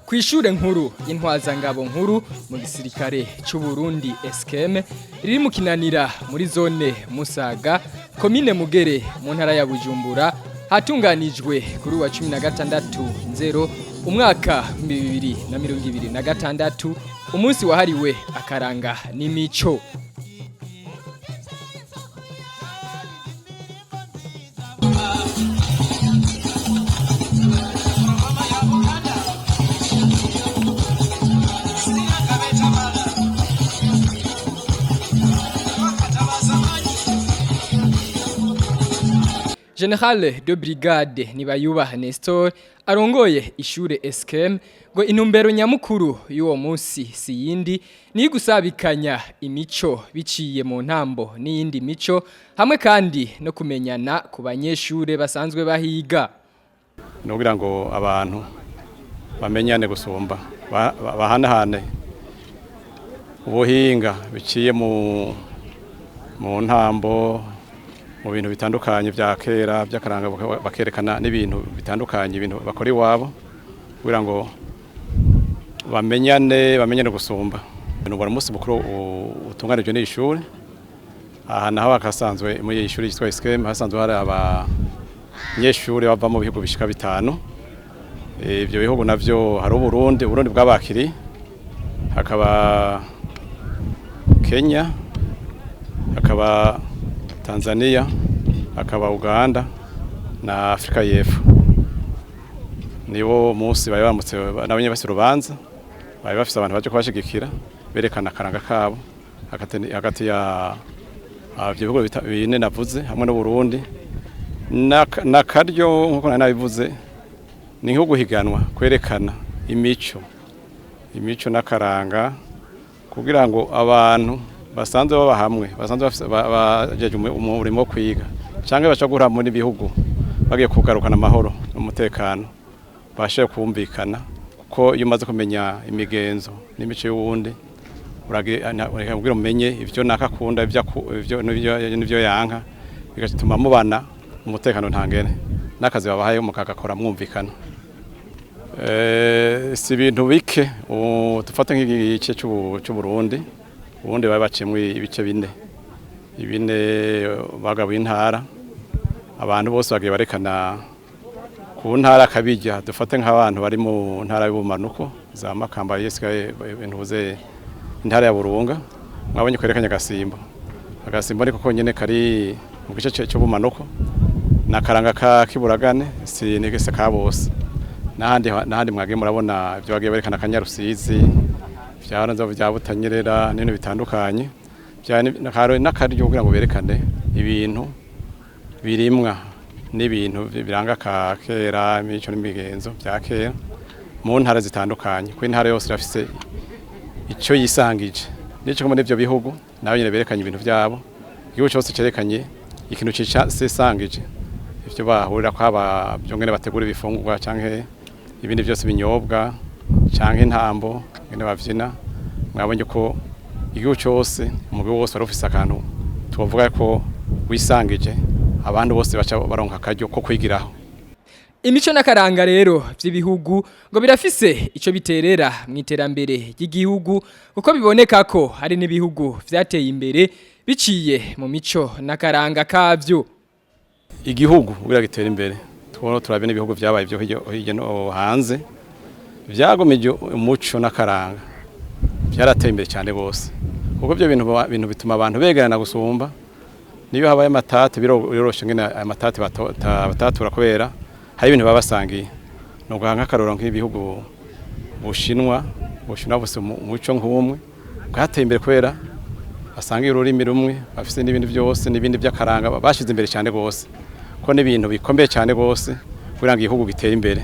kw'ishure nkuru y'intwazangabo nkuru mu gisirikare c'u Burundi ESCEM riri mu Kinanira muri zone Musaga komine Mugere mu ntara ya Bujumbura hatunganijwe kuri wa 16 Nzero umwaka 2026 umunsi wahariwe Akaranga n'imico. General de Brigade Nibayubaha Nestor arongoye ishure ESCEM ngo intumbero nyamukuru y'uwo munsi si yindi ni gusabikanya imico biciye mu ntambo n'iyindi mico hamwe kandi no kumenyana ku banyeshure basanzwe bahiga. Nugira ngo abantu bamenyane gusumba bahanahane ubuhinga biciye mu ntambo mu bintu bitandukanye vya kera by'akaranga bakerekana n'ibintu bitandukanye ibintu bakora iwabo kugira ngo bamenyane gusumba. N'ubwo umunsi mukuru utunganijwe n'ishuri aha naho akasanzwe muri ishuri yitwa ESCEM hasanzwe hari abanyeshure bava mu bihugu bishika 5. Ivyo bihugu navyo hari Burundi bw'abakiri, hakaba Kenya, hakaba Tanzania, hakaba Uganda na Afrika y'Epfo. Niwo munsi bari bamutse nabonye basi rubanza bari bafise abantu baje kubashigikira berekana akaranga kabo hagati ya ibihugu bine navuze hamwe no Burundi na karyo nkuko nabivuze ni nko guhiganwa kwerekana imico n'akaranga kugira ngo abantu basanzwe baba hamwe basanzwe bajeje umurimo kwiga cyangwa bacagura muri bihugu bagiye kugarukana amahoro n'umutekano bashe kumvikana ko iyo umaze kumenya imigenzo n'imico y'uwundi uragira umenye ivyo nakakunda ivyo yanka bigatuma mubana umutekano ntangere n'akazi babahaye mukagakora mwumvikana. Si ibintu bike tufata nk'igice cy'u Burundi ubundi bari bacimwe ibice ibine bagabo intara abantu bose bagiye barekana ku ntara kabijya dufate nk'abantu bari mu ntara y'ubumanuko za Makamba yesigaye intuze intara ya Burunga mwabonye kwerekanya agasimbo niko konyene kari mu gice cy'ubumanuko nakaranga ka kiburagane si nigese ka bose n'ahandi mwagiye murabona ibyo bagiye berekana Kanyarusizi vyaranze vya Butanyerera n'ibintu bitandukanye n'akaryo kugira ngo berekane ibintu birimwa n'ibintu biranga ka kera imico n'imigenzo bya kera mu ntara zitandukanye ku intara yose irafise ico yisangije nico muri ivyo bihugu naho nyine berekanye ibintu byabo igihugu cyose cerekanye ikintu cisangije ivyo bahurira kwaba byongene bategura ibifungurwa canke ibindi byose binyobwa canke intambo ngene bavyina mwabonye ko igihugu cyose umugwi wose warufise akantu tuvuga ko wisangije abantu bose baca baronka akaryo ko kwigiraho. Imico n'akaranga rero vy'ibihugu ngo birafise ico biterera mu iterambere ry'igihugu kuko biboneka ko hari n'ibihugu vyateye imbere biciye mu mico n'akaranga kavyo. Igihugu bira gitera imbere tubona turabe n'ibihugu vyabaye byo hirya no hanze vyagomije umuco n'akaranga byarateye imbere cyane bose kuko byo bintu bituma abantu begerana gusumba niyo habaye amatati biroroshe ngene amatati batatura kubera hari ibintu babasangiye no guhanga karoro nk'ibihugu Bushinwa bose umuco nk'umwe bwateye imbere kubera basangiye ururimi rumwe bafise n'ibindi byose n'ibindi by'akaranga bashize imbere cyane gose ko n'ibintu bikomeye cyane gose kugira ngo igihugu gitere imbere.